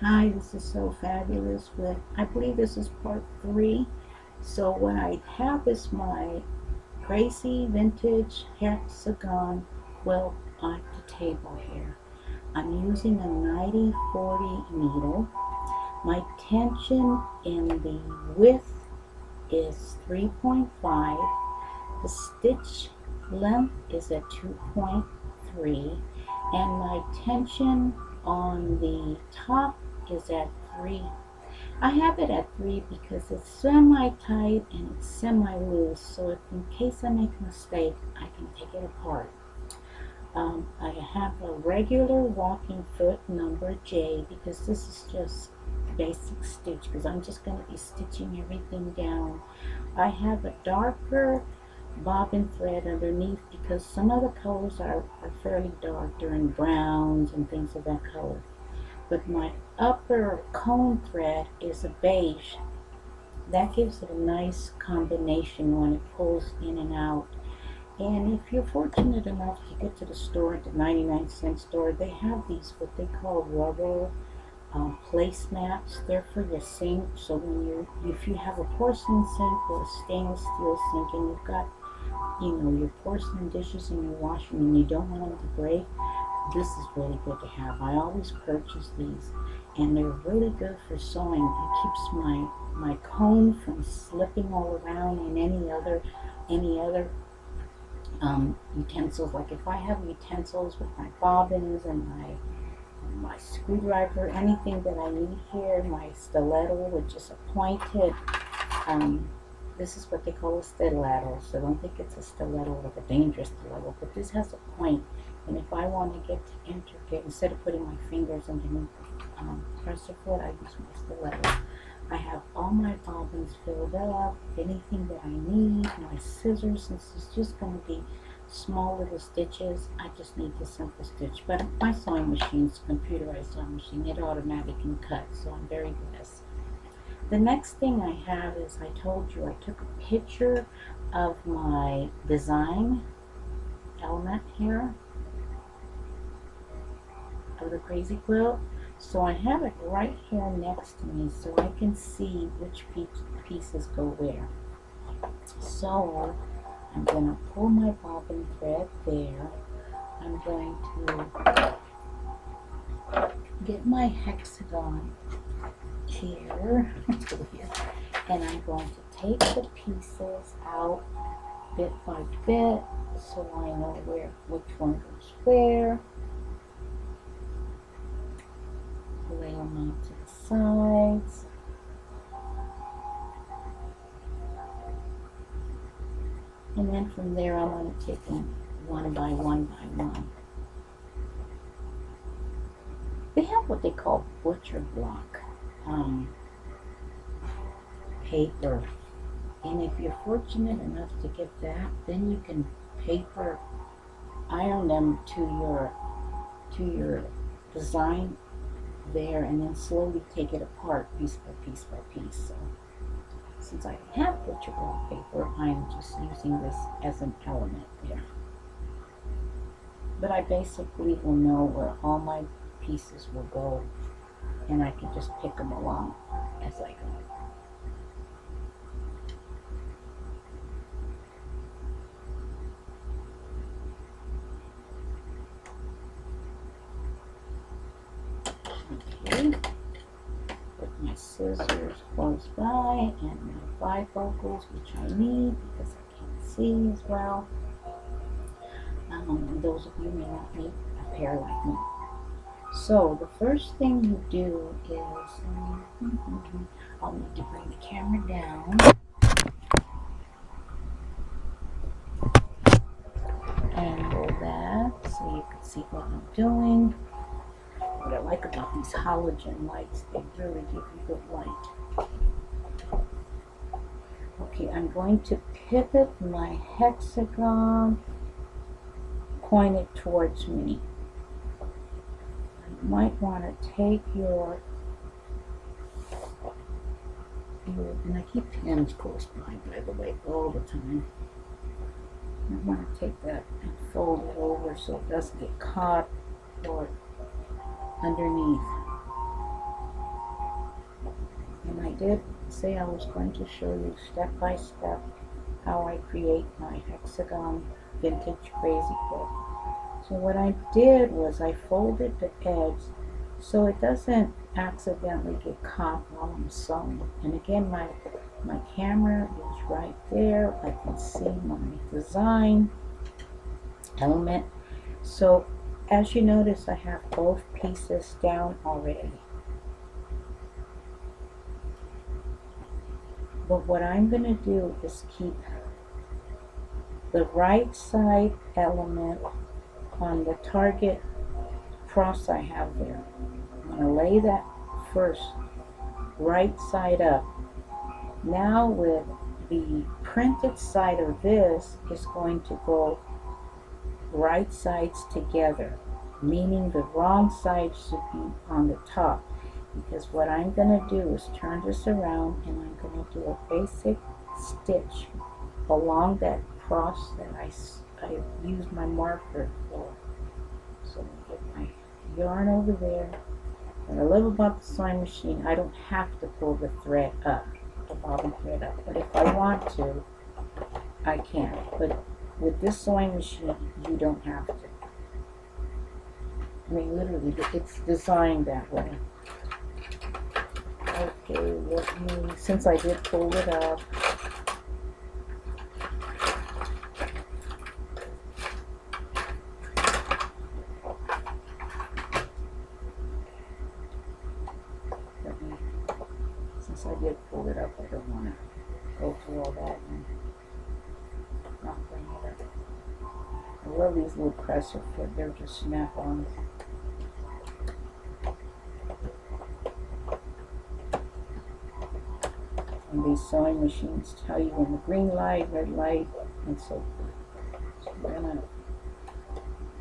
Hi, this is so fabulous with, I believe this is part three. So what I have is my crazy vintage hexagon quilt on the table here. I'm using a 90-40 needle. My tension in the width is 3.5. The stitch length is at 2.3, and my tension on the top is at 3. I have it at 3 because it's semi-tight and it's semi-loose, so if in case I make a mistake, I can take it apart. I have a regular walking foot number J because this is just basic stitch because I'm just going to be stitching everything down. I have a darker bobbin thread underneath because some of the colors are fairly dark during browns and things of that color. But my upper cone thread is a beige. That gives it a nice combination when it pulls in and out. And if you're fortunate enough to get to the store, at the 99-cent store, they have these what they call rubber placemats. They're for your sink. So if you have a porcelain sink or a stainless steel sink, and you've got your porcelain dishes in your washroom and you don't want them to break, this is really good to have. I always purchase these, and they're really good for sewing. It keeps my comb from slipping all around in any other utensils. Like if I have utensils with my bobbins and my screwdriver, anything that I need here, my stiletto, which is a pointed. Um, this is what they call a stiletto, so don't think it's a stiletto like a dangerous stiletto, but this has a point. And if I want to get intricate, instead of putting my fingers underneath the presser foot, I use my stiletto. I have all my bobbins filled up, anything that I need, my scissors, since it's just going to be small little stitches, I just need to simple stitch. But my sewing machine's a computerized sewing machine, it automatically cuts, so I'm very blessed. The next thing I have is, I told you I took a picture of my design element here of the crazy quilt. So I have it right here next to me so I can see which pieces go where. So I'm going to pull my bobbin thread there. I'm going to get my hexagon here and I'm going to take the pieces out bit by bit so I know which one goes where. Lay them out to the sides. And then from there I'm going to take them one by one. They have what they call butcher block paper. And if you're fortunate enough to get that, then you can paper iron them to your design there and then slowly take it apart piece by piece by piece. So since I have butcher block paper, I'm just using this as an element there. But I basically will know where all my pieces will go and I can just pick them along as I go. Okay, put my scissors close by and my bifocals, which I need because I can't see as well. Those of you may not need a pair like me. So the first thing you do is, I'll need to bring the camera down, angle that so you can see what I'm doing. What I like about these halogen lights, they really give you good light. Okay, I'm going to pivot my hexagon pointed towards me. You might want to take your and I keep pins close by the way, all the time. I want to take that and fold it over so it doesn't get caught or underneath. did say I was going to show you step by step how I create my hexagon vintage crazy quilt. So what I did was I folded the edge so it doesn't accidentally get caught while I'm sewing. And again, my camera is right there. I can see my design element. So as you notice, I have both pieces down already. But what I'm going to do is keep the right side element on the target cross I have there. I'm going to lay that first right side up. Now with the printed side of this is going to go right sides together, meaning the wrong side should be on the top, because what I'm going to do is turn this around and I'm going to do a basic stitch along that cross that I used my marker for. So I get my yarn over there. What I love about the sewing machine, I don't have to pull the thread up, the bobbin thread up, but if I want to, I can. But with this sewing machine, you don't have to. I mean, literally, it's designed that way. Okay, let me, since I did pull it up, I don't want to go through all that and not bring it up. I love these little presser foot, they're just snap-ons. And these sewing machines tell you when the green light, red light, and so forth. So we're going to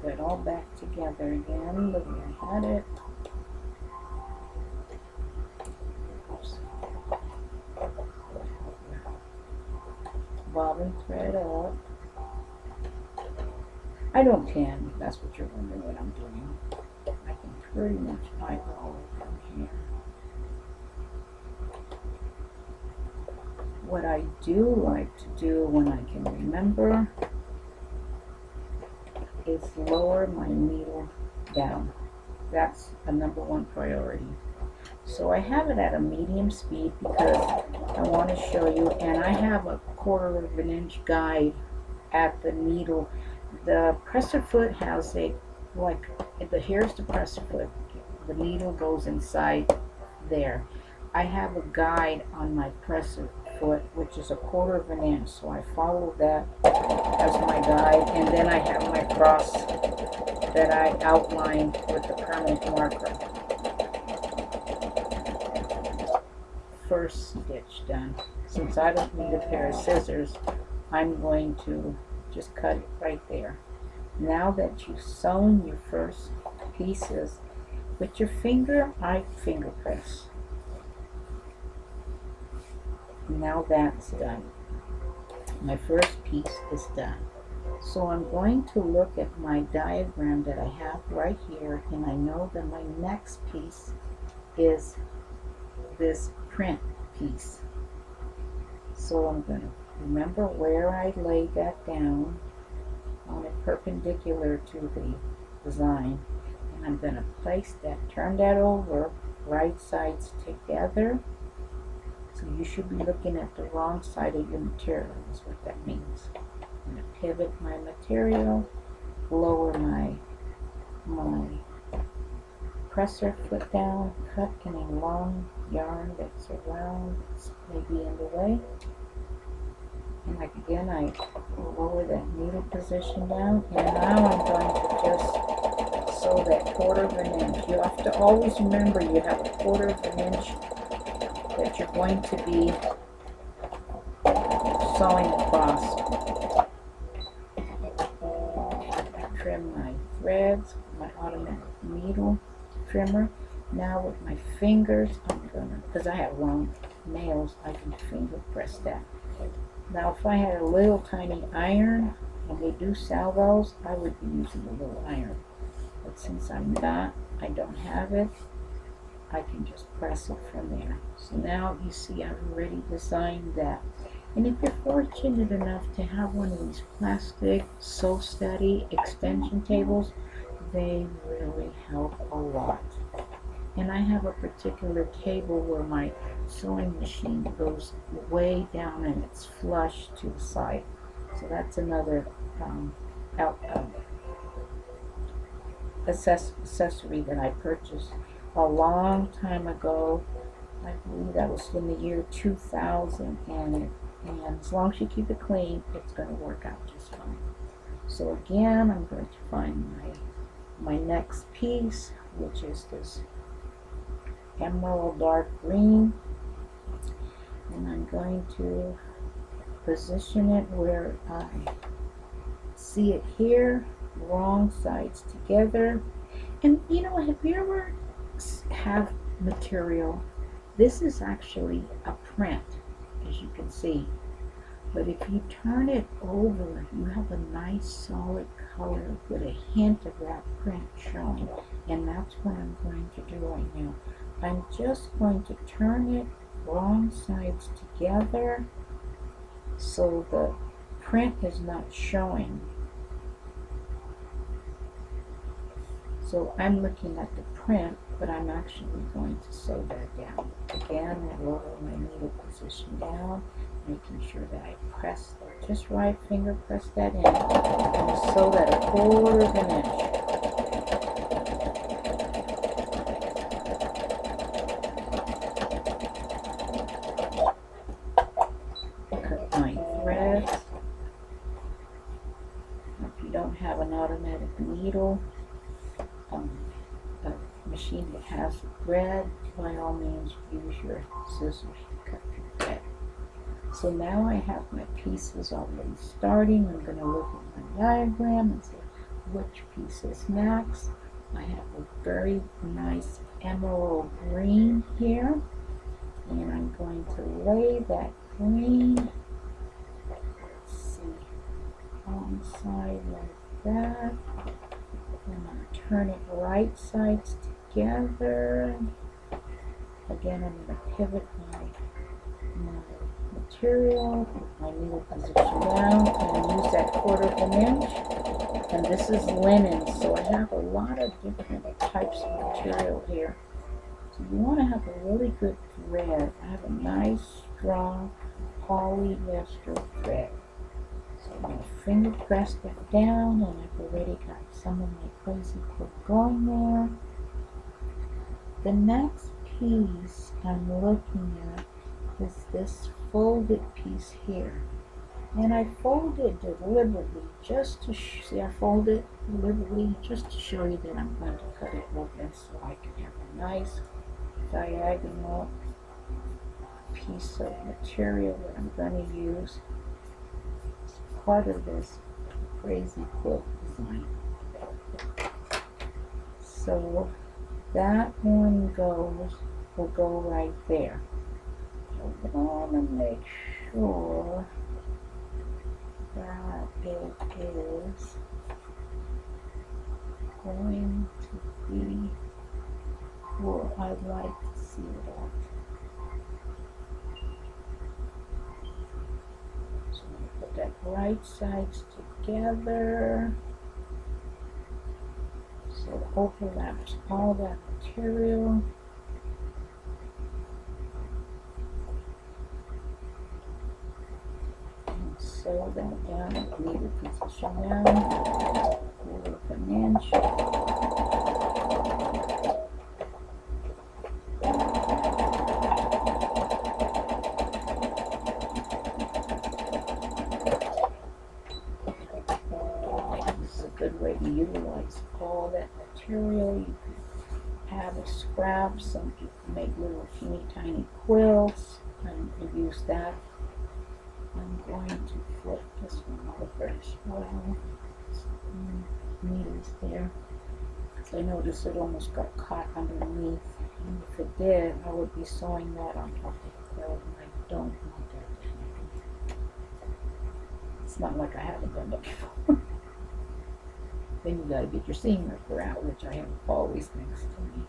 put it all back together again the way I had it. Bobbin thread up. I don't can, if that's what you're wondering what I'm doing. I can pretty much eyeball it from here. What I do like to do when I can remember is lower my needle down. That's a #1 priority. So I have it at a medium speed because I want to show you, and I have a 1/4 of an inch guide at the needle. The presser foot has a, like, here's the presser foot. The needle goes inside there. I have a guide on my presser foot, which is a 1/4 of an inch, so I follow that as my guide, and then I have my cross that I outlined with the permanent marker. First stitch done. Since I don't need a pair of scissors, I'm going to just cut it right there. Now that you've sewn your first pieces, with your finger, I finger press. Now that's done. My first piece is done. So I'm going to look at my diagram that I have right here, and I know that my next piece is this print piece. So I'm going to remember where I laid that down on it perpendicular to the design, and I'm going to place that, turn that over, right sides together. So you should be looking at the wrong side of your material, is what that means. I'm going to pivot my material, lower my presser foot down, cut in a long yarn that's around, maybe in the way. And like again, I lower that needle position down, and now I'm going to just sew that 1/4 of an inch. You have to always remember you have a 1/4 of an inch that you're going to be sewing across. I trim my threads, my automatic needle trimmer. Now with my fingers, I'm gonna, because I have long nails, I can finger press that. Now if I had a little tiny iron, and they do sell those, I would be using a little iron. But since I'm not, I don't have it, I can just press it from there. So now you see I've already designed that. And if you're fortunate enough to have one of these plastic Sew Steady extension tables, they really help a lot. And I have a particular table where my sewing machine goes way down and it's flush to the side. So that's another out, accessory that I purchased a long time ago. I believe that was in the year 2000, and as long as you keep it clean, it's going to work out just fine. So again, I'm going to find my next piece, which is this emerald dark green, and I'm going to position it where I see it here, wrong sides together. And you know, have you ever have material? This is actually a print, as you can see. But if you turn it over, you have a nice solid color with a hint of that print showing. And that's what I'm going to do right now. I'm just going to turn it wrong sides together so the print is not showing. So I'm looking at the print, but I'm actually going to sew that down. Again, I lower my needle position down, making sure that I press that just right, finger press that in, and sew that 1/4 of an inch. Cut my threads. If you don't have an automatic needle, a machine that has thread, by all means use your scissors to cut your thread. So now I have my pieces already starting. I'm going to look at my diagram and say which piece is next. I have a very nice emerald green here, and I'm going to lay that green, let's see, on the side like that. I'm going to turn it right sides together. Again, I'm going to pivot my material, put my needle position down, and use that 1/4 of an inch. And this is linen, so I have a lot of different types of material here. So you want to have a really good thread. I have a nice, strong polyester thread. So I'm going to finger press that down, and I've already got some of my crazy quilt going there. The next piece I'm looking at is this folded piece here. And I folded deliberately just to see, I folded deliberately just to show you that I'm going to cut it open so I can have a nice diagonal piece of material that I'm going to use as part of this crazy quilt design. So that one will go right there. So I want to make sure that it is going to be where I'd like to see it at. So I'm going to put that right sides together so it overlaps all that material. Sew that down at needle position now, 1/4 of an inch. This is a good way to utilize all that material. You can have a scrap. Some people make little teeny tiny quilts and use that. I'm going to flip this one over as well. Needles there. Because I noticed it almost got caught underneath. And if it did, I would be sewing that on top of the quilt, and I don't want that to happen. It's not like I haven't done that before. Then you gotta get your seam ripper out, which I have always next to me.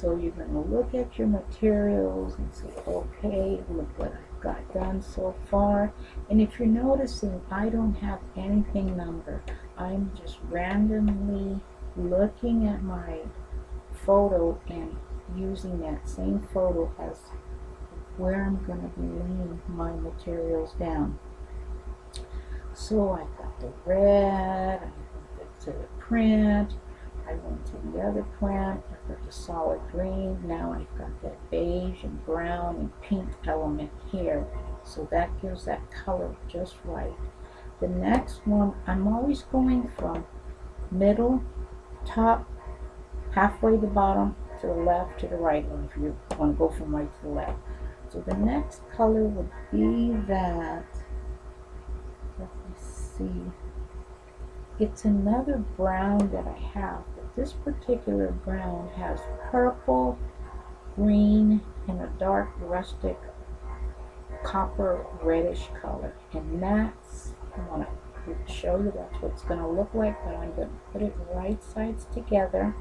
So you're going to look at your materials and say, okay, look what I've got done so far. And if you're noticing, I don't have anything numbered. I'm just randomly looking at my photo and using that same photo as where I'm going to be laying my materials down. So I've got the red, I went to the print, I went to the other print, I've got the solid green, now I've got that beige and brown and pink element here. So that gives that color just right. The next one, I'm always going from middle, top, halfway to the bottom, to the left, to the right, or if you want to go from right to the left. So the next color would be that, let me see, it's another brown that I have, but this particular brown has purple, green, and a dark rustic copper reddish color, and that's, I want to show you that's what it's going to look like, but I'm going to put it right sides together.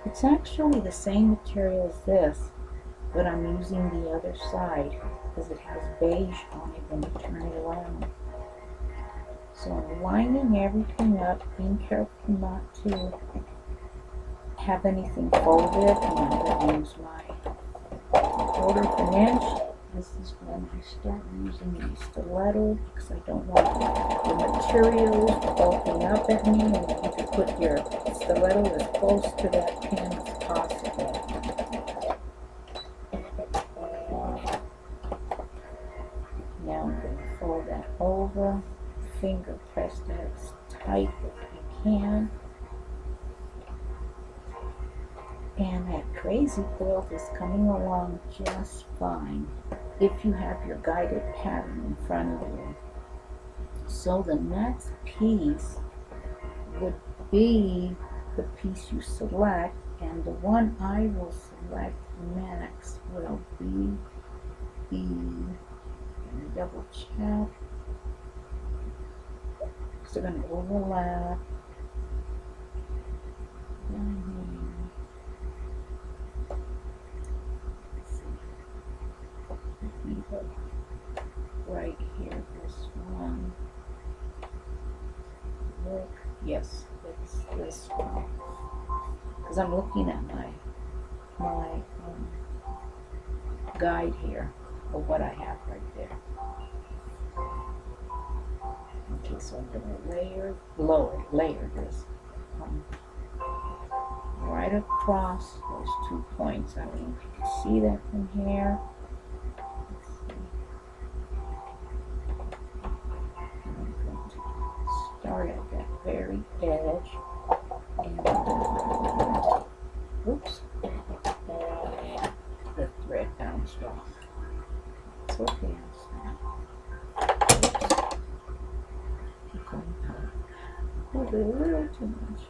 It's actually the same material as this, but I'm using the other side because it has beige on it when you turn it around. So I'm lining everything up, being careful not to have anything folded, and I'm going to use my 1/4 inch. This is when I start using the stiletto because I don't want the materials bulking up at me, and you can put your stiletto as close to that pin as possible. Now I'm going to fold that over, finger press that as tight as I can. And that crazy quilt is coming along just fine if you have your guided pattern in front of you. So the next piece would be the piece you select, and the one I will select next will be the, let me double check, because they're going to overlap down here. Right here, this one. Look, yes, it's this one. Because I'm looking at my guide here of what I have right there. Okay, so I'm going to layer this right across those 2 points. I don't know if you can see that from here. Start at that very edge, and oops, the thread bounced off. It's okay, oops. Keep going down. Pulled it a little too much.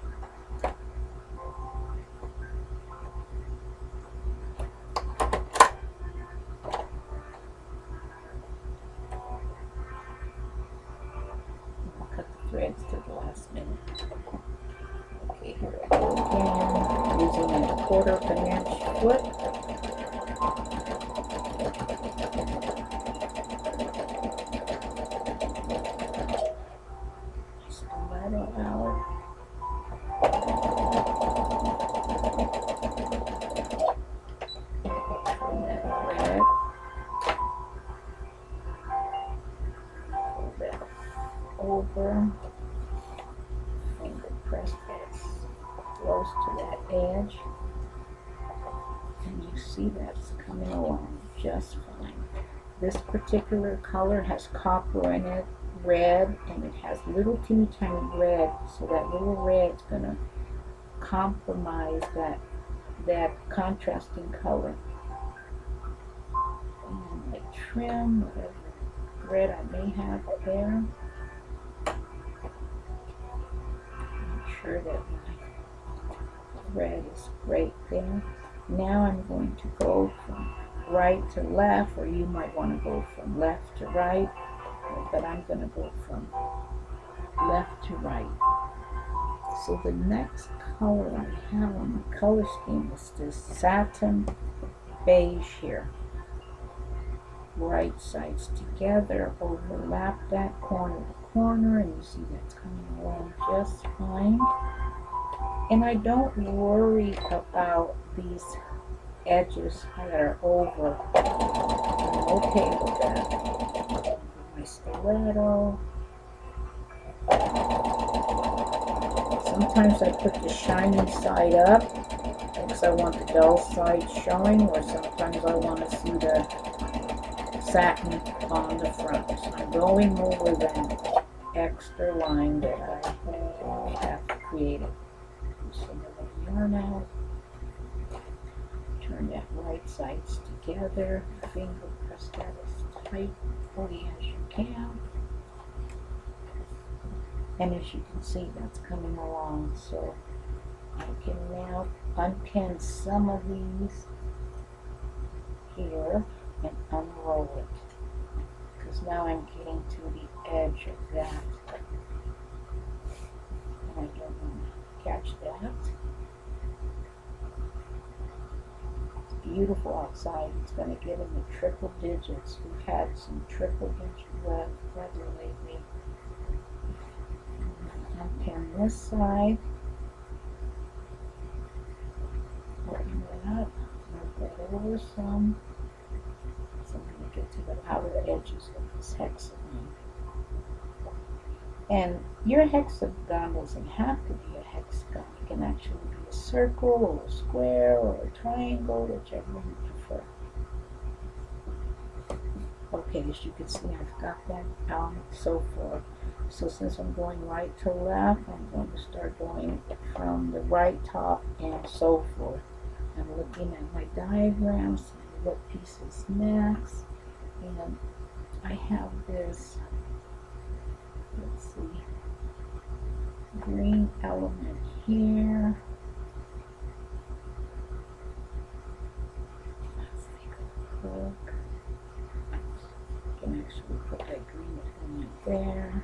Threads to the last minute. Okay, here I go again, using a 1/4 inch foot. Stiletto out. From that thread. Pull that over. Finger press that close to that edge, and you see that's coming along just fine. This particular color has copper in it, red, and it has little teeny tiny red, so that little red is going to compromise that contrasting color. And I trim whatever thread I may have there. Sure that my thread is right there. Now I'm going to go from right to left, or you might want to go from left to right, but I'm going to go from left to right. So the next color I have on my color scheme is this satin beige here. Right sides together, overlap that corner to corner, and you see that's coming along just fine. And I don't worry about these edges that are over. I'm okay with that. My stiletto. Sometimes I put the shiny side up because I want the dull side showing, or sometimes I want to see the satin on the front. So I'm going over that extra line that I have created. Some of the yarn out. Turn that right sides together. Finger press that as tightly as you can. And as you can see, that's coming along. So I can now unpin some of these here and unroll it, because now I'm getting to the edge of that, and I don't want to catch that. It's beautiful outside. It's going to get in the triple digits. We've had some triple digit weather lately. Unpin this side, open it up, move that over some. So I'm going to get to the outer edges of this hexagon. And your hexagon doesn't have to be a hexagon. It can actually be a circle or a square or a triangle, whichever you prefer. Okay, as you can see, I've got that so far. So since I'm going right to left, I'm going to start going from the right top and so forth. I'm looking at my diagrams, what pieces next, and I have this, let's see, green element here. Let's take a look. I can actually put that green element there.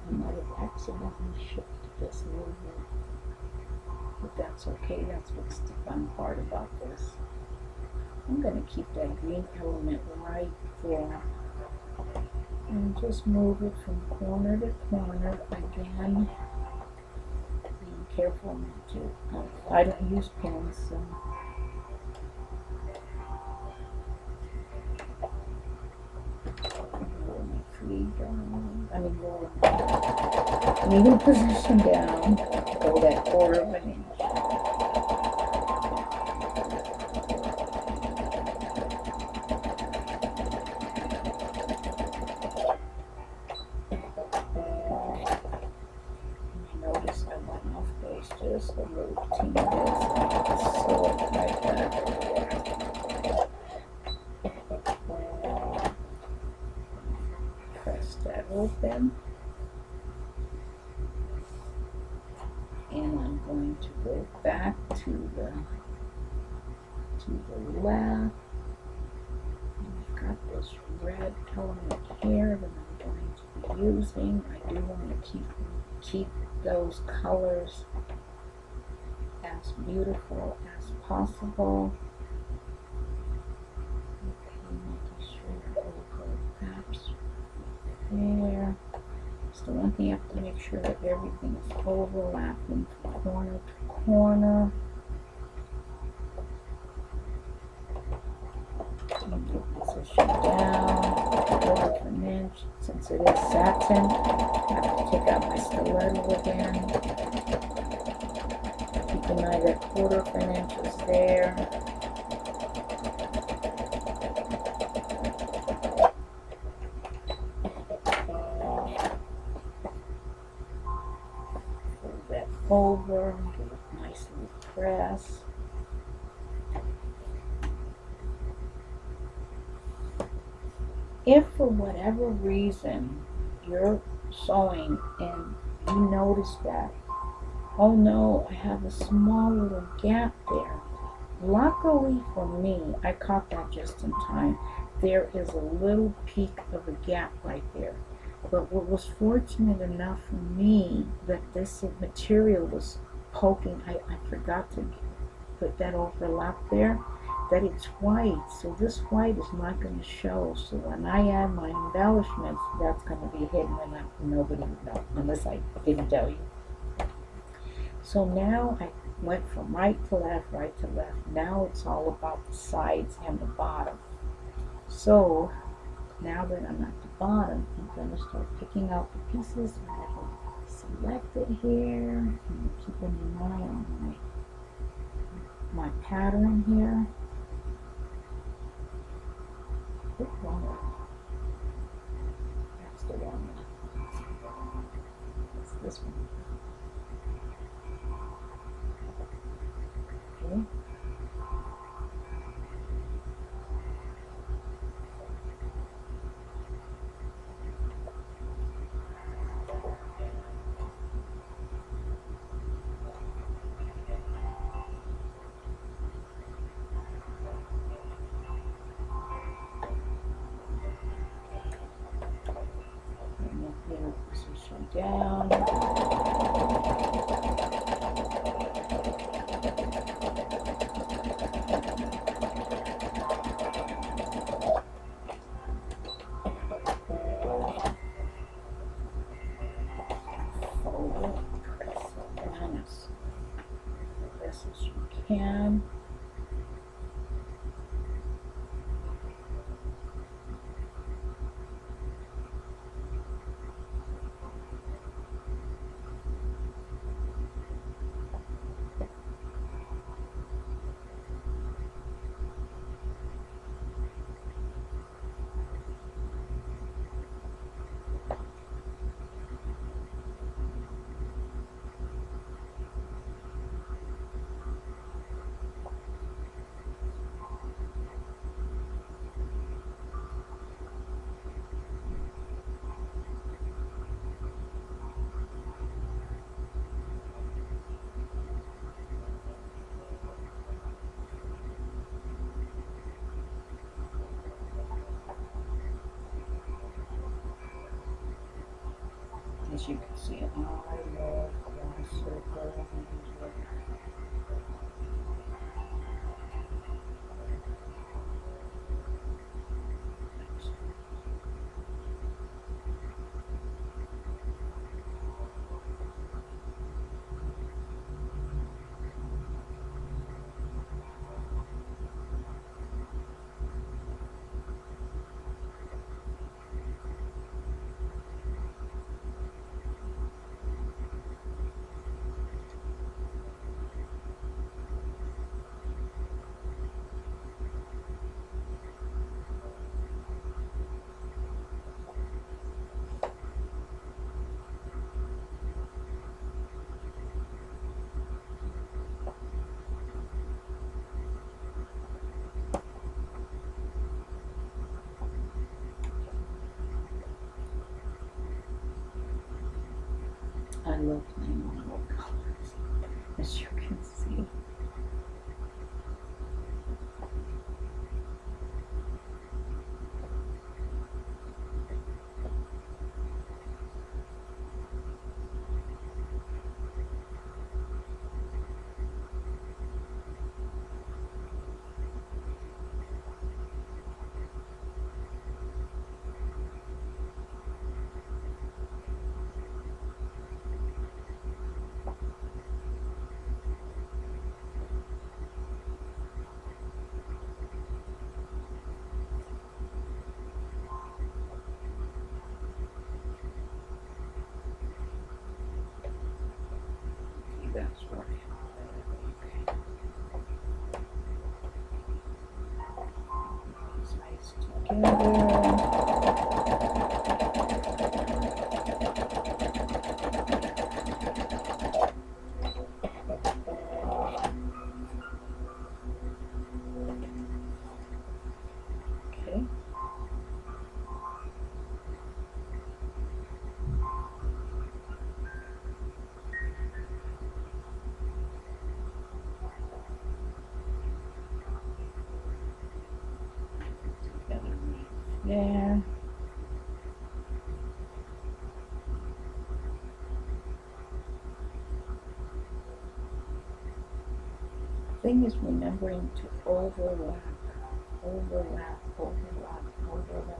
I might have accidentally shifted this a little bit, but that's okay. That's what's the fun part about this. I'm going to keep that green element right there and just move it from corner to corner again. Being careful not to. I don't use pins, so. Roll my feet down. Roll my needle position down. Go that quarter of an inch. Notice I went off base just a little teeny bit, so like that. Press that open, and I'm going to go back to the left. I've got this red element here that I'm going to be using. I do want to keep those colors as beautiful as possible. Okay, making sure overlaps there. So the one thing you have to make sure that everything is overlapping from corner to corner. Position down, quarter of an inch. Since it is satin, I have to take out my stiletto again. Keep an eye that quarter of an inch is there. Fold that over, give it a nice little press. If for whatever reason you're sewing and you notice that. Oh no, I have a small little gap there. Luckily for me, I caught that just in time. There is a little peak of a gap right there. But what was fortunate enough for me that this material was poking, I forgot to put that overlap there, that it's white. So this white is not going to show. So when I add my embellishments, that's going to be hidden and nobody would know unless I didn't tell you. So now I went from right to left, right to left. Now it's all about the sides and the bottom. So now that I'm at the bottom, I'm going to start picking out the pieces. I have it selected here. I'm keeping an eye on my pattern here. Wrong one. That's the wrong one. It's this one. Okay. Position down. Fold it, press it down as best as you can. As you can see, I love one circle. I love playing on all colors, as you can see. That's right. Okay. Space together. Okay. there. The thing is remembering to overlap, overlap, overlap, overlap.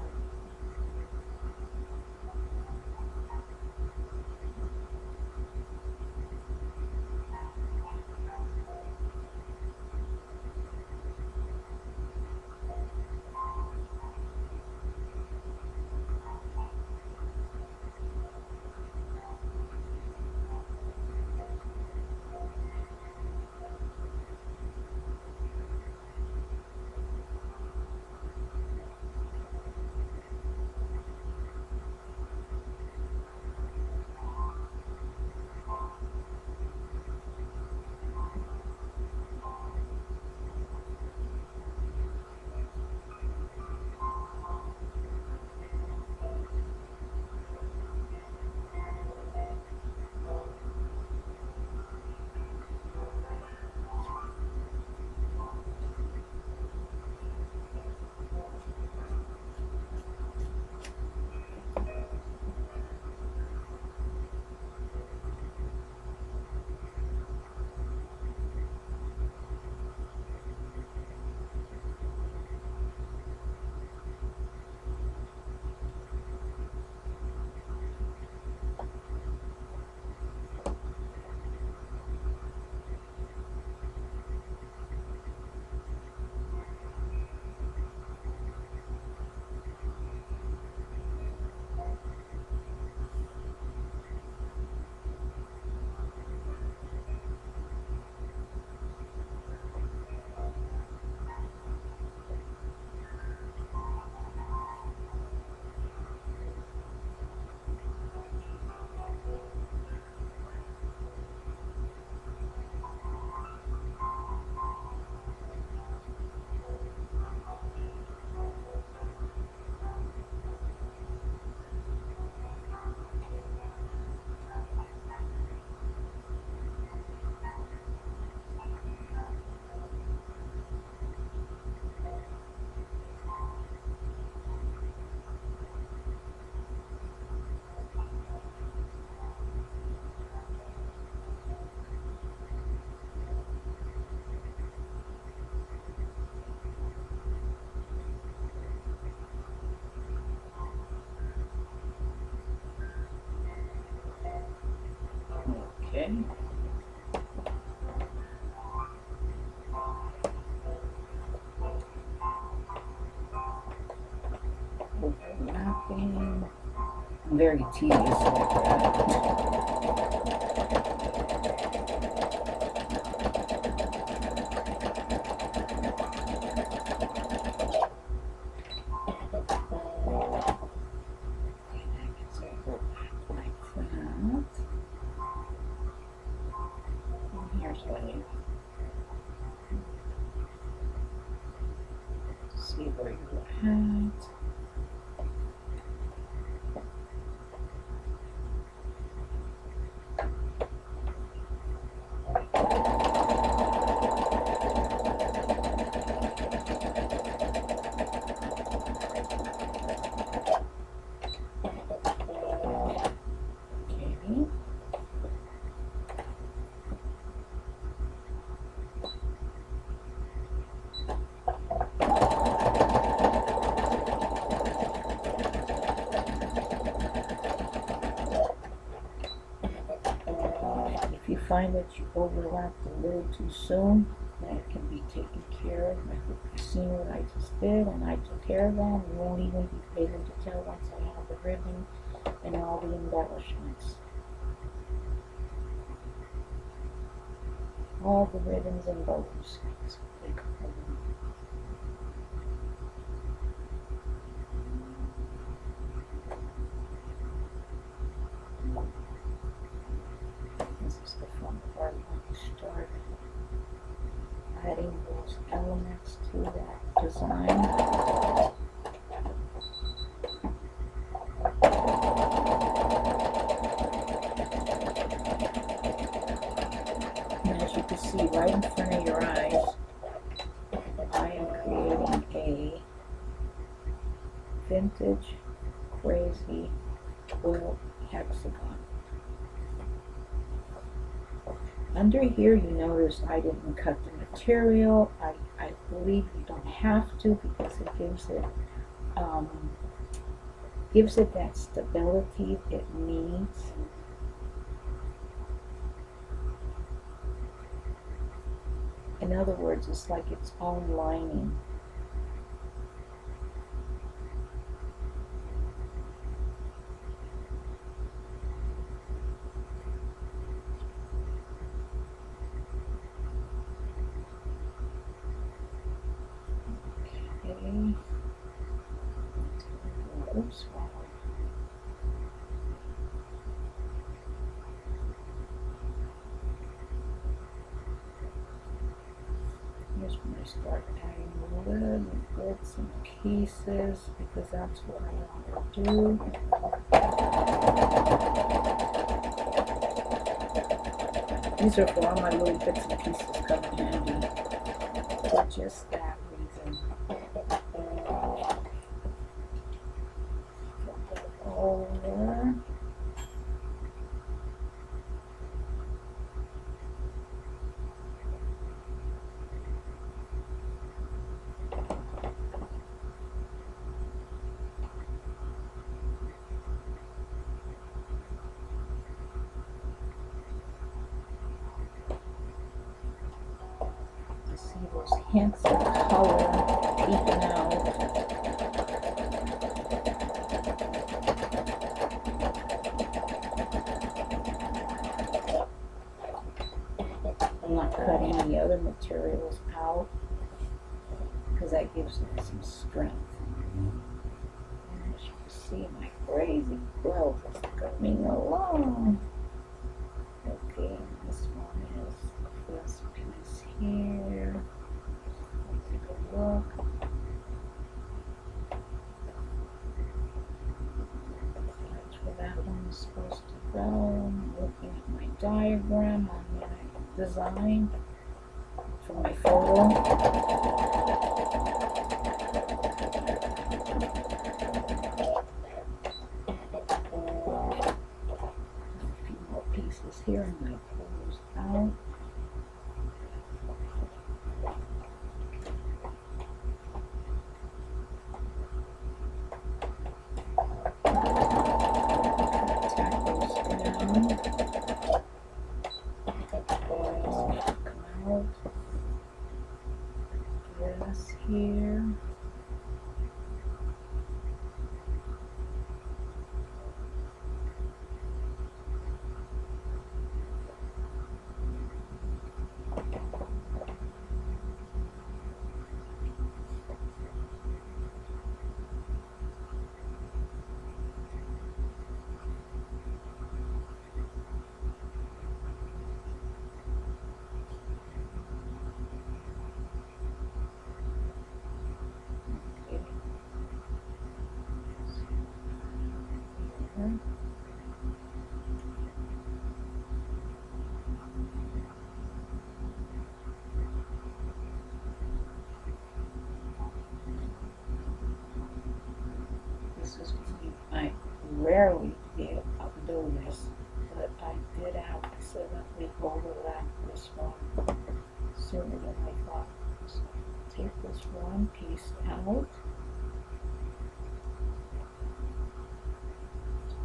Okay. Overlapping. I'm very tedious like that. See where you're at. If you find that you overlapped a little too soon, that can be taken care of. You've seen what I just did, and I took care of that. You won't even be able to tell once I have the ribbon and all the embellishments. All the ribbons and bows. This is the fun part when you start adding those elements to that design. And as you can see right in front of your eyes, I am creating a Vintage Crazy Quilt Hexagon. Under here, you notice I didn't cut the material. I believe you don't have to, because it gives it that stability it needs. In other words, it's like its own lining. Okay. Oops. Here's when I start adding little bits and pieces, because that's what I want to do. These are for all my little bits and pieces come in handy for just that reason. Over. See those hints of color peeking out. I'm not cutting any other materials out, because that gives them some strength. And as you can see, my crazy quilt is coming along. Okay, and this one is this piece here. Let's take a look. That's where that one is supposed to go. I'm looking at my diagram on my design for my photo. Pieces here, and I pull those out. Tack those down. Come out. This here. This is I rarely do this, but I did accidentally overlap this one sooner than I thought. So take this one piece out.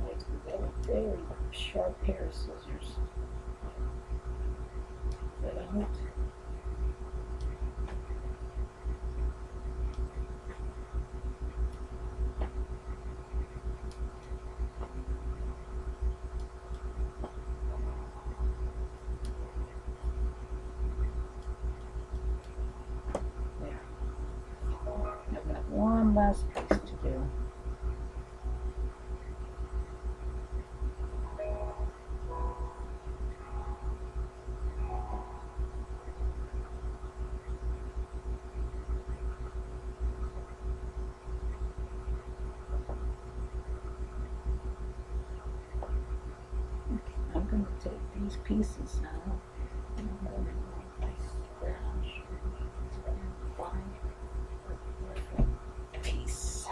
Like a very sharp pair of scissors. Put out. One last piece to do. I'm going to take these pieces now. Piece.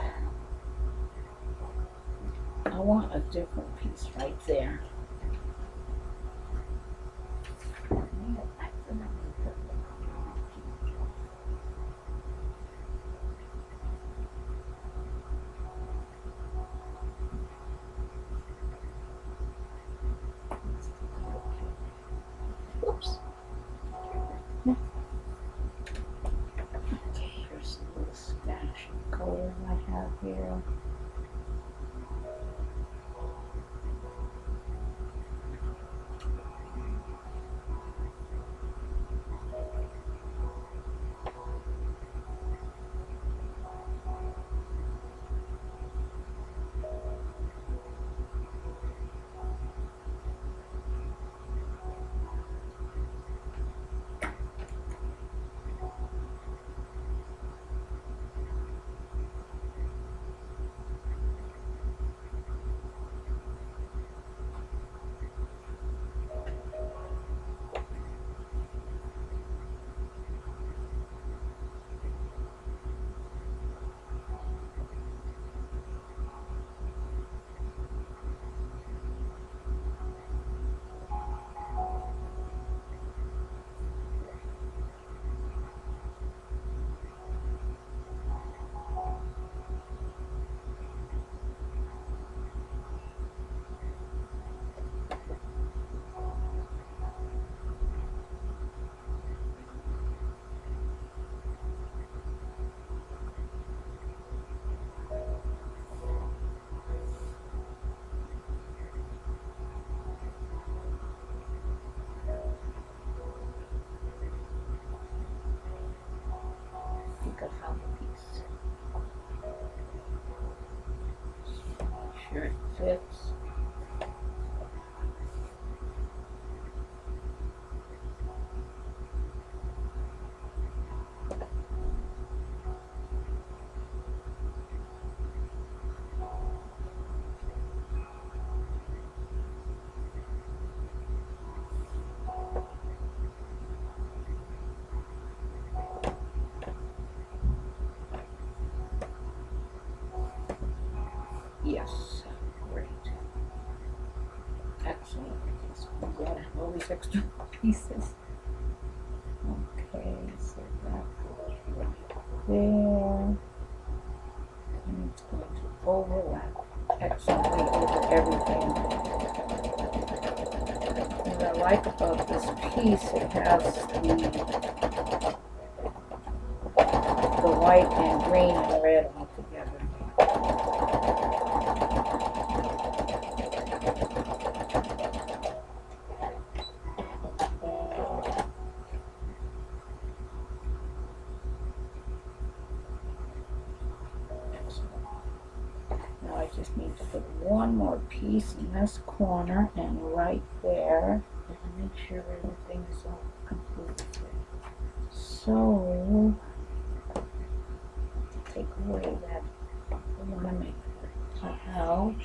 I want a different piece right there. Oops. Okay, here's a little stash of colors I have here. I think I found a piece. Sure it fits. Yes, great. Excellent. Let's get all these extra pieces. Okay, so that goes right there. And it's going to overlap excellently over everything. What I like about this piece, it has the white and green and red all together. Now I just need to put one more piece in this corner and right there and make sure everything is all completed. So take away that I want to make cut out.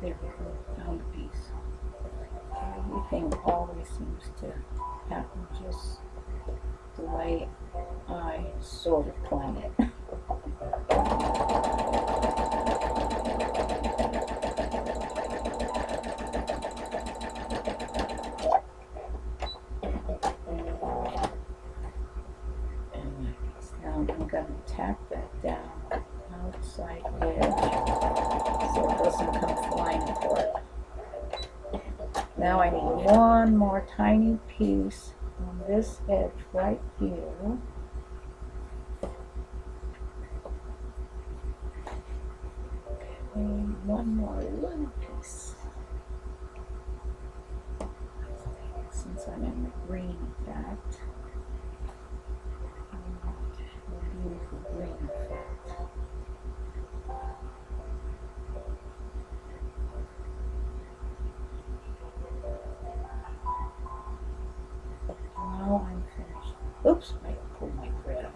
There we go, found a piece. Everything always seems to happen just the way I sort of plan it. And now I'm going to tack that down outside edge so it doesn't come flying apart. Now I need one more tiny piece on this edge right here. one more little piece. Since I'm in the green effect, I want the beautiful green effect. Now I'm finished. Oops, I pulled my thread out.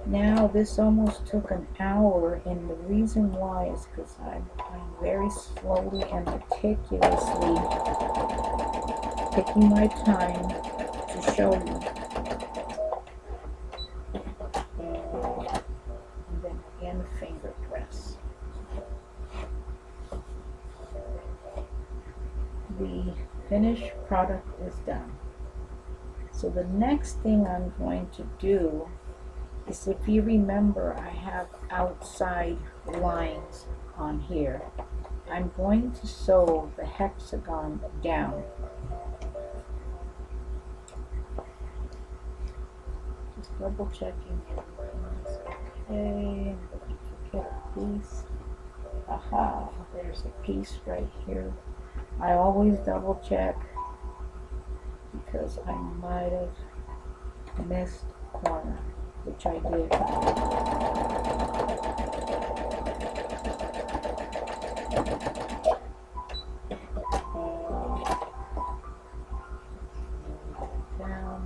Now this almost took an hour, and the reason why is because I'm very slowly and meticulously taking my time to show you. And then again, finger press. The finished product is done. So the next thing I'm going to do is, if you remember, I have outside lines on here. I'm going to sew the hexagon down. Just double checking everything's okay. Did I forget a piece? Aha, there's a piece right here. I always double check because I might have missed a corner, which I did. Down.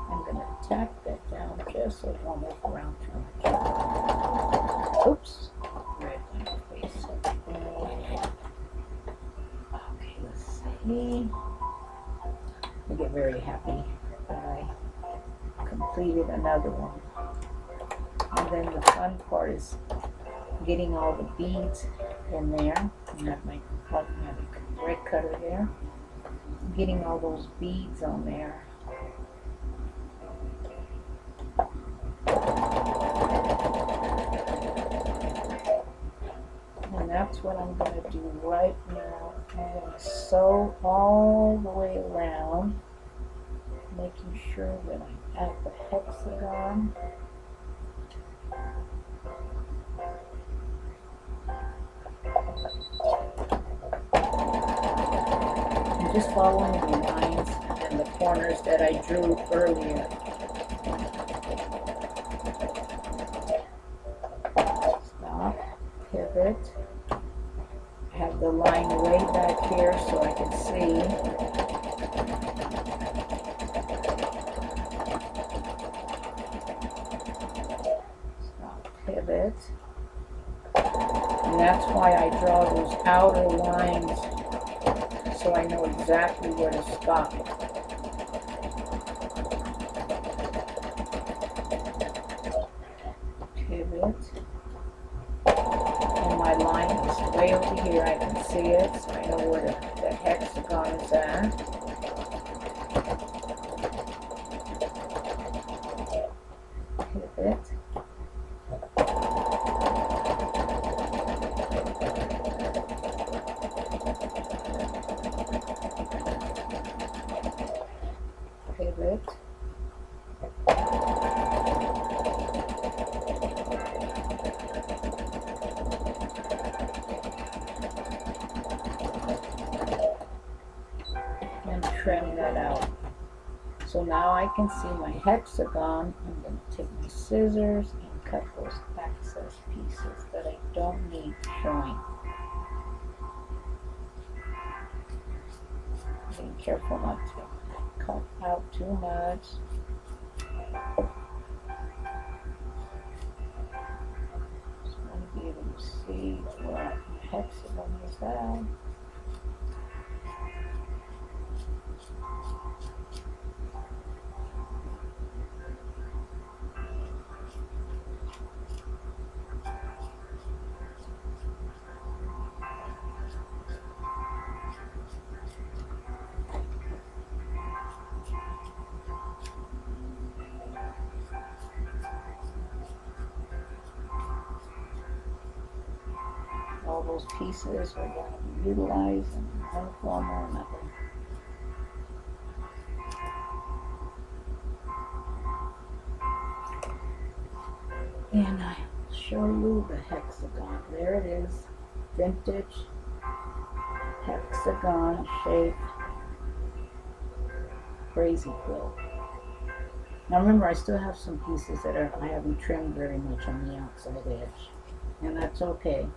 I'm going to tack that down just so it won't move around too much. Oops. Right in the face. Okay, let's see. I get very happy that I completed another one. And then the fun part is getting all the beads in there. I have my thread cutter there. Getting all those beads on there. And that's what I'm going to do right now. I'm going to sew all the way around, making sure that I'm at the hexagon. I'm just following the lines and the corners that I drew earlier. Stop, pivot. I have the line way back here so I can see. Stop, pivot. And that's why I draw those outer lines so I know exactly where to stop. Pivot. And my line is way over here. I can see it, so I know where the hexagon is at. Pivot. Pivot. And trim that out. So now I can see my hexagon. I'm going to take my scissors and cut those excess pieces that I don't need showing. Being careful not to cut out too much. Just want to be able to see where my hexagon is at. All those pieces are going to be utilized in one form or another. And I'll show you the hexagon. There it is, vintage hexagon shaped crazy quilt. Now remember, I still have some pieces that I haven't trimmed very much on the outside edge, and that's okay.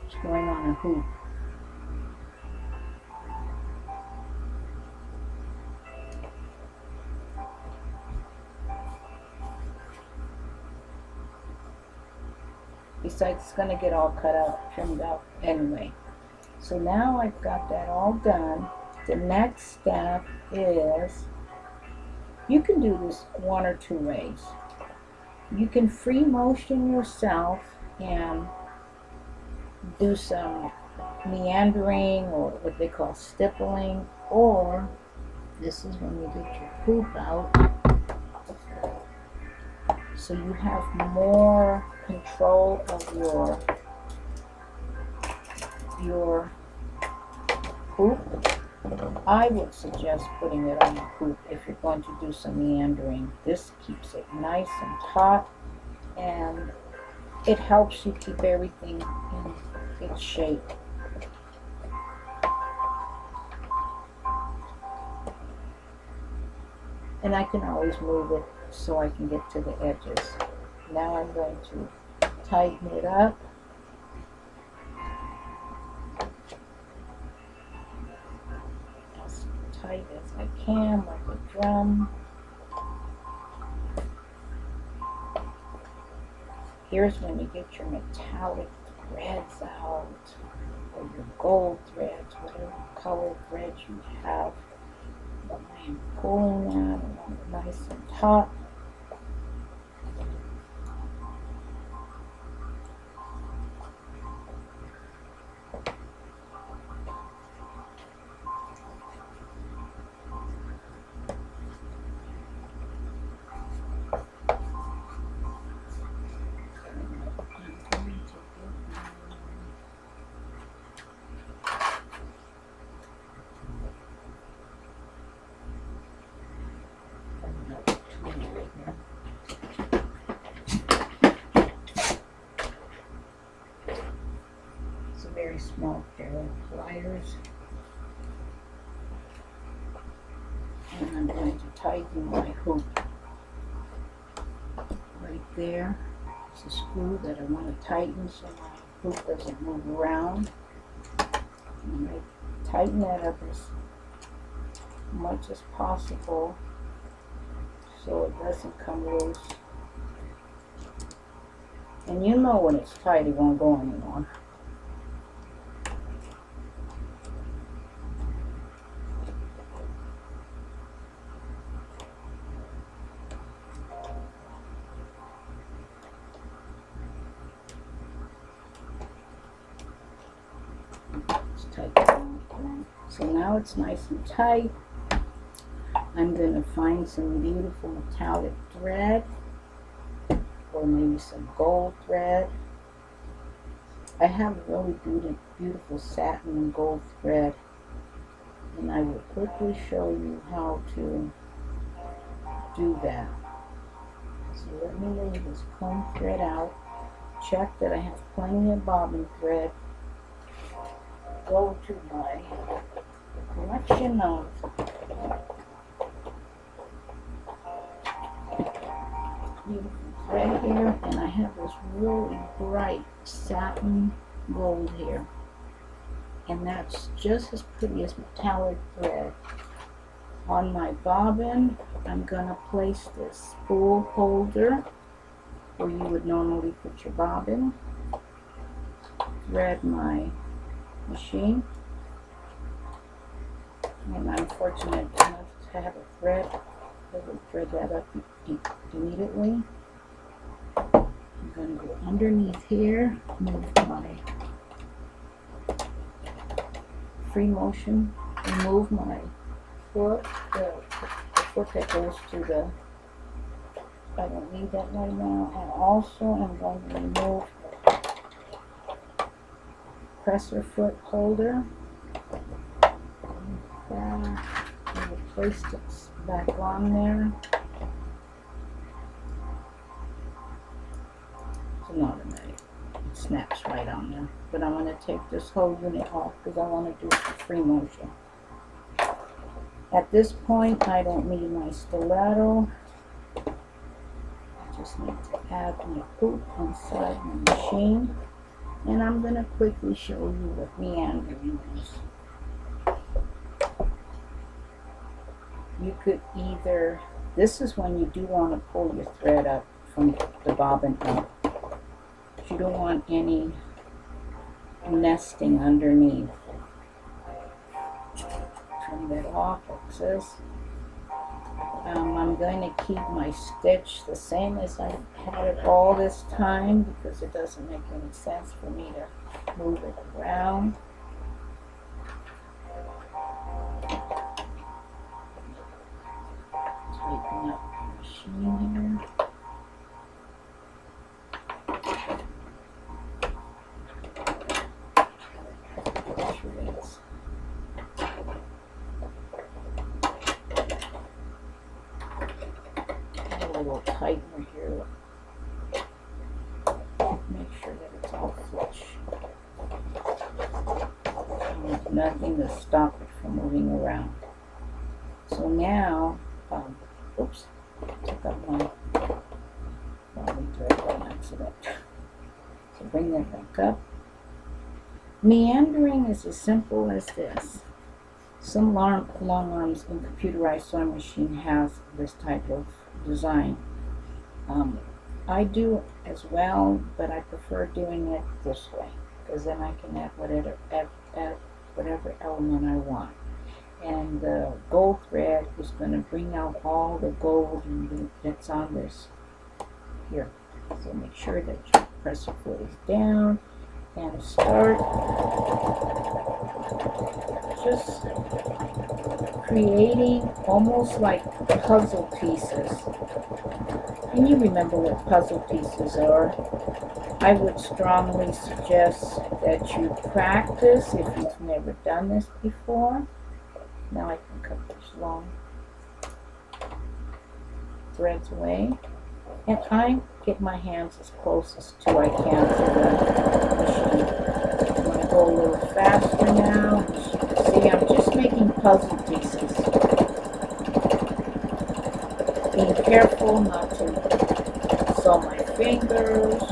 It's going on a hoop. Besides, it's going to get all cut out, trimmed out anyway. So now I've got that all done. The next step is, you can do this one or two ways. You can free motion yourself and do some meandering, or what they call stippling, or this is when you get your hoop out, so you have more control of your hoop. I would suggest putting it on the hoop if you're going to do some meandering. This keeps it nice and taut, and it helps you keep everything in its shape. And I can always move it so I can get to the edges. Now I'm going to tighten it up. As tight as I can, like a drum. Here's when you get your metallic threads out, or your gold threads, whatever color threads you have. I am pulling that along nice and taut. It's a very small pair of pliers, and I'm going to tighten my hoop right there. It's a screw that I want to tighten so my hoop doesn't move around. And I tighten that up as much as possible so it doesn't come loose. And you know when it's tight, it won't go anymore. It's tight. So now it's nice and tight. I'm going to find some beautiful metallic thread, or maybe some gold thread. I have really beautiful satin and gold thread, and I will quickly show you how to do that. So let me lay this comb thread out, check that I have plenty of bobbin thread, go to my collection of beautiful thread here, and I have this really bright satin gold here, and that's just as pretty as metallic thread. On my bobbin, I'm going to place this spool holder where you would normally put your bobbin, thread my machine, and I'm fortunate enough to have a thread that will thread that up immediately. I'm going to go underneath here, move my free motion, remove my foot, the foot that goes to the, I don't need that right now, and also I'm going to remove the presser foot holder. And place it back on there. an automatic. It snaps right on there. But I'm going to take this whole unit off because I want to do some free motion. At this point, I don't need my stiletto. I just need to add my hoop inside my machine. And I'm going to quickly show you what meandering is. You could either, this is when you do want to pull your thread up from the bobbin up. You don't want any nesting underneath. Turn that off, like this. I'm going to keep my stitch the same as I had it all this time because it doesn't make any sense for me to move it around. Tighten up the machine here. A little tighter here. Make sure that it's all flush. There's nothing to stop it from moving around. So now, oops, took up my bobbin thread by accident. So bring that back up. Meandering is as simple as this. Some long arms and computerized sewing machine has this type of design. I do as well, but I prefer doing it this way because then I can add whatever element I want. And the gold thread is going to bring out all the gold that's on this here. So make sure that you press the foot down and start just creating almost like puzzle pieces. And you remember what puzzle pieces are. I would strongly suggest that you practice if you've never done this before. Now I can cut this long threads away. And I get my hands as close as I can to the machine. I'm going to go a little faster now. See, I'm just making puzzle pieces. Being careful not to sew my fingers.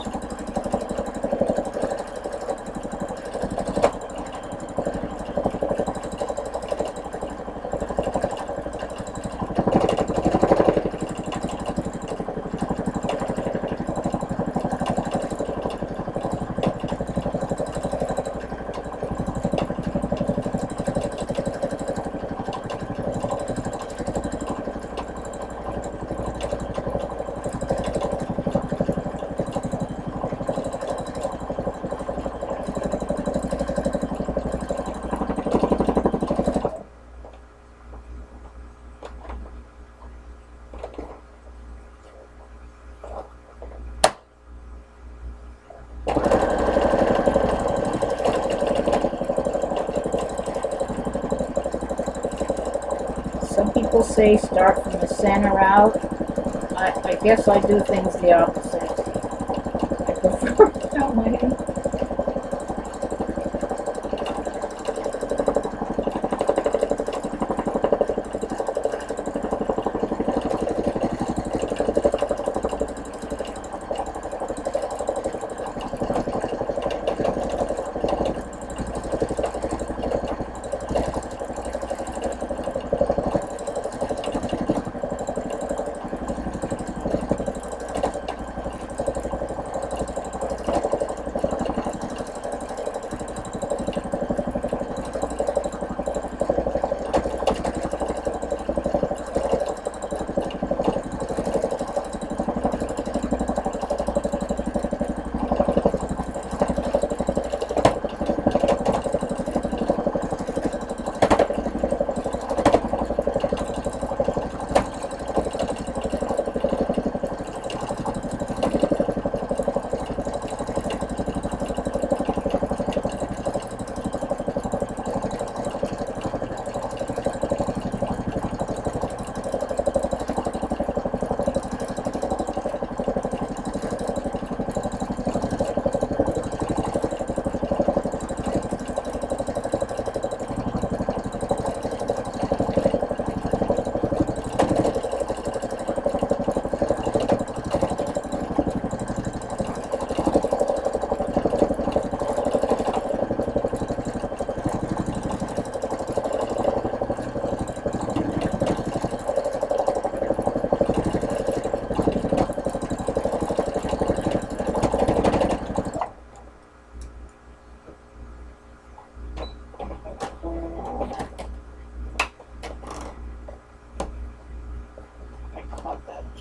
Some people say start from the center out. I guess I do things the opposite. I prefer that way.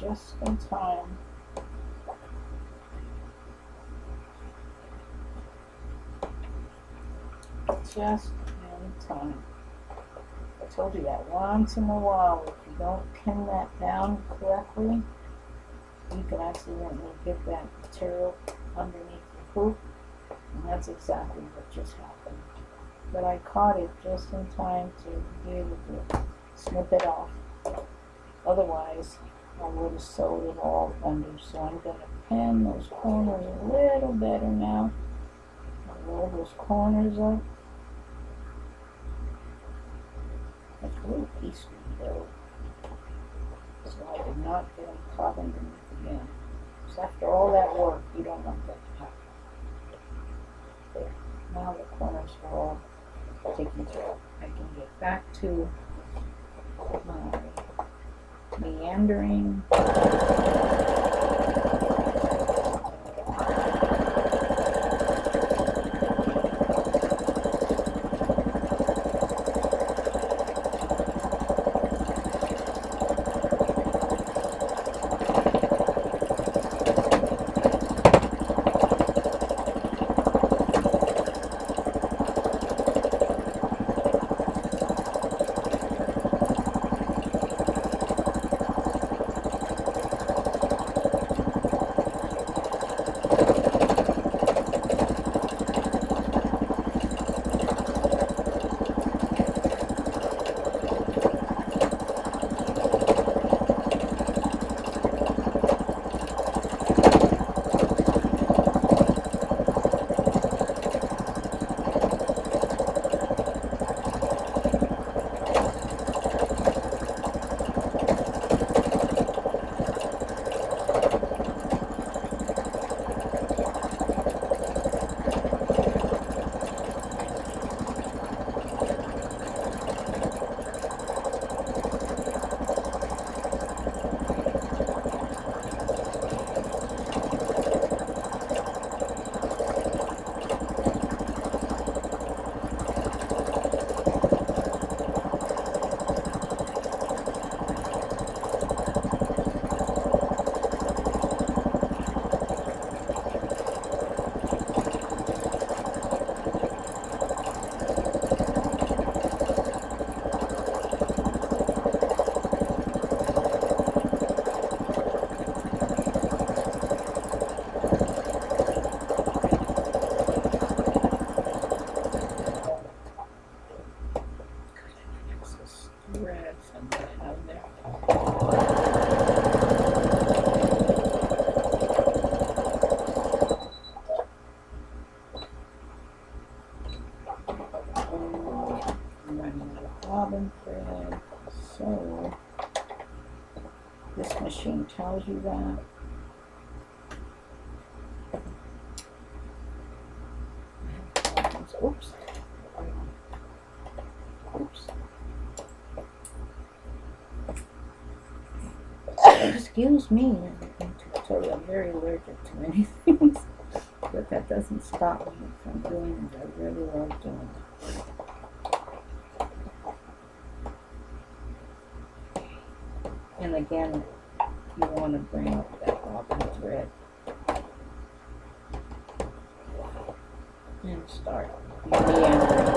just in time. Just in time. I told you that once in a while, if you don't pin that down correctly, you can accidentally get that material underneath the hoop, and that's exactly what just happened. But I caught it just in time to be able to snip it off. Otherwise, I would have sewed it all under. So I'm going to pin those corners a little better now. Roll those corners up. It's a little piecey though, so I did not get them caught underneath again. So after all that work, you don't want that to happen. There. Now the corners are all taken care of. I can get back to my meandering. Bobbin thread. So this machine tells you that. Oops. Oops. Excuse me. I'm very allergic to many things, but that doesn't stop me from doing what I really love doing. And again, you want to bring up that bobbin thread and start meandering.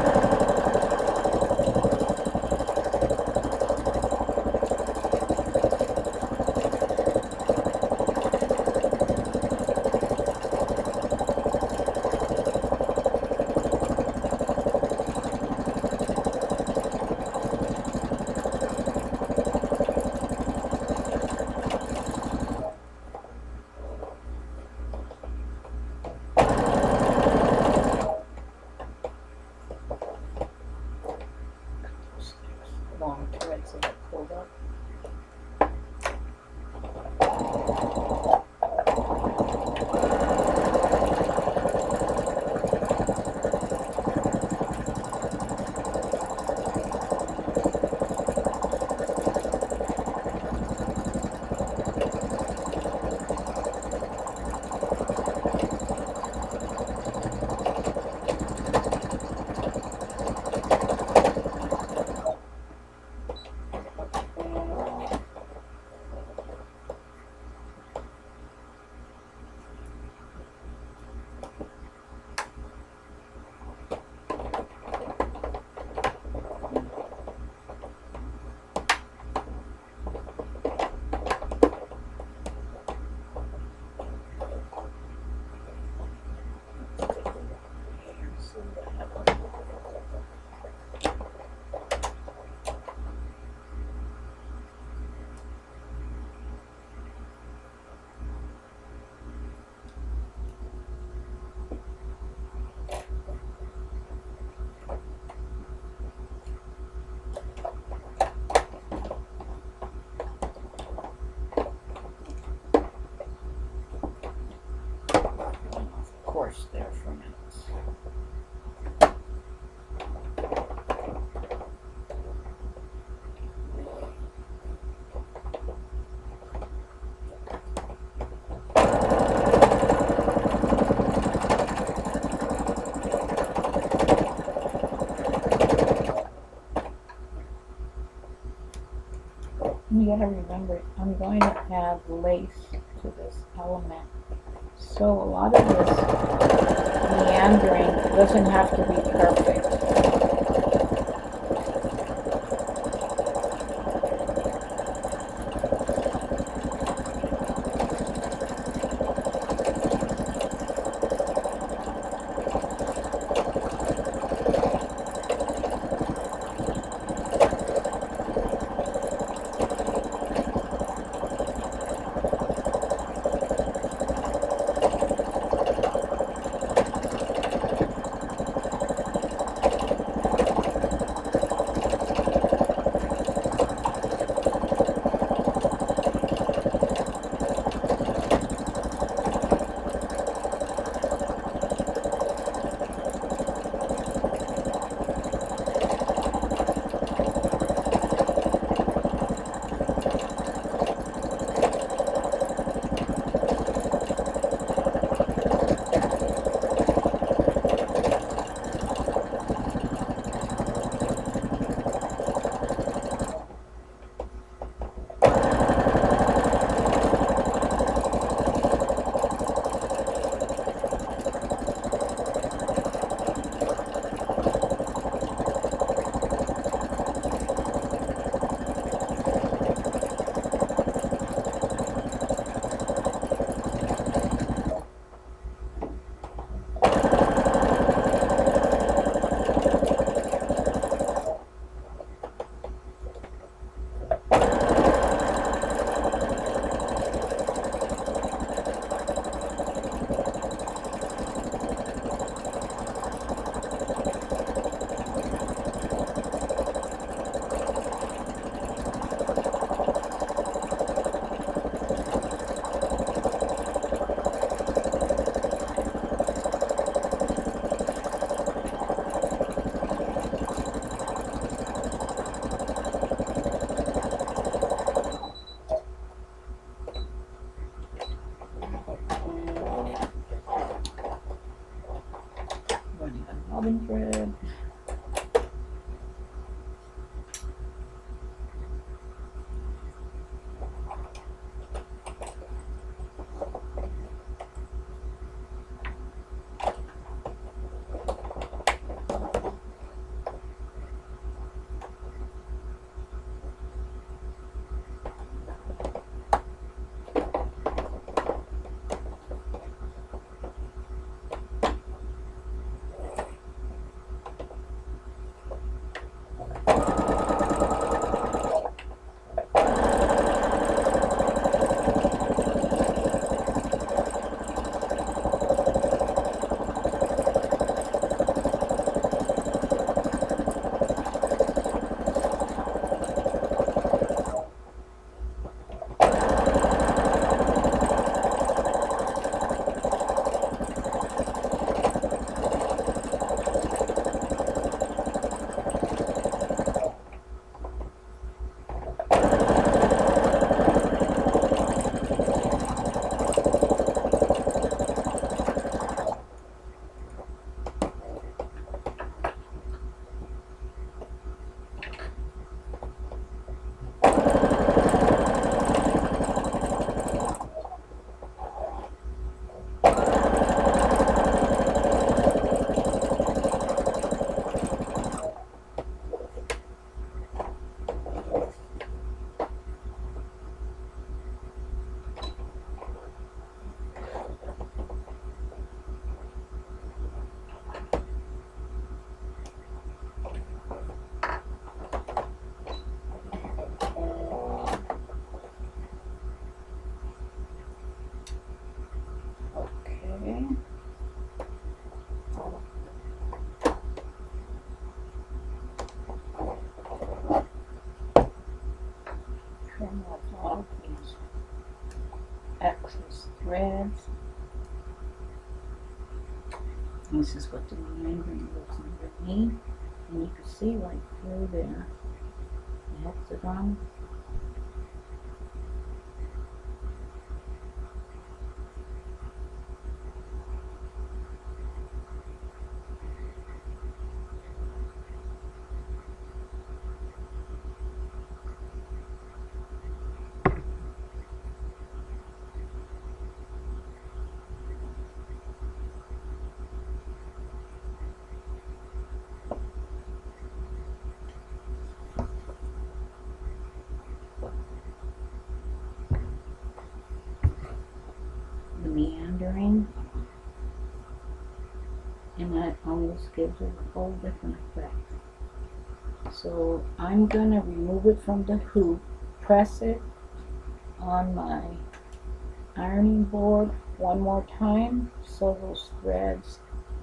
You gotta remember, I'm going to add lace to this element. So a lot of this meandering doesn't have to be perfect. Running on bobbin thread. Okay. Trim off all these excess threads. This is what the meandering looks underneath. And you can see right through there the hexagon. just gives it a whole different effect. So I'm going to remove it from the hoop, press it on my ironing board one more time so those threads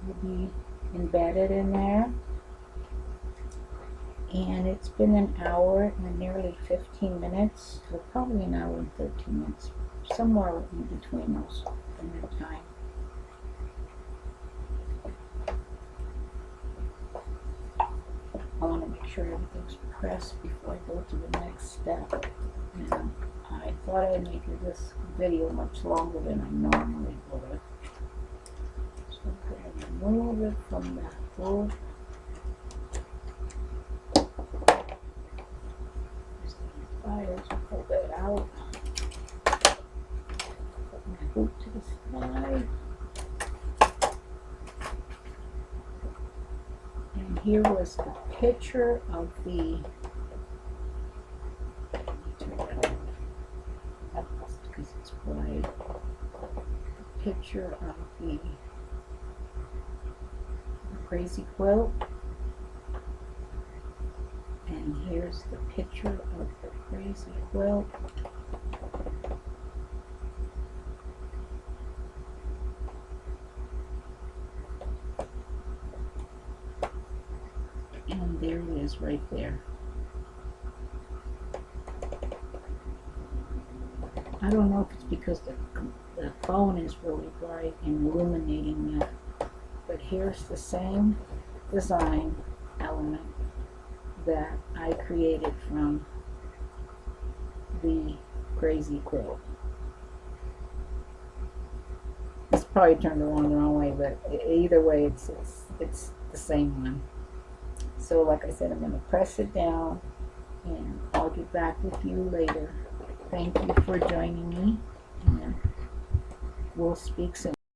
will be embedded in there. And it's been an hour and nearly 15 minutes, or probably an hour and 13 minutes, somewhere in between those in that time. I want to make sure everything's pressed before I go to the next step. And I thought I'd make this video much longer than I normally would. So I'm going to remove it from the hoop. Pull that out. Put my hoop to the side. And here was the picture of the. Because it's bright. The picture of the crazy quilt. And here's the picture of the crazy quilt. And there it is right there. I don't know if it's because the phone is really bright and illuminating it, but here's the same design element that I created from the crazy quilt. It's probably turned around the wrong way, but either way, it's the same one. So like I said, I'm going to press it down, and I'll get back with you later. Thank you for joining me, and we'll speak soon.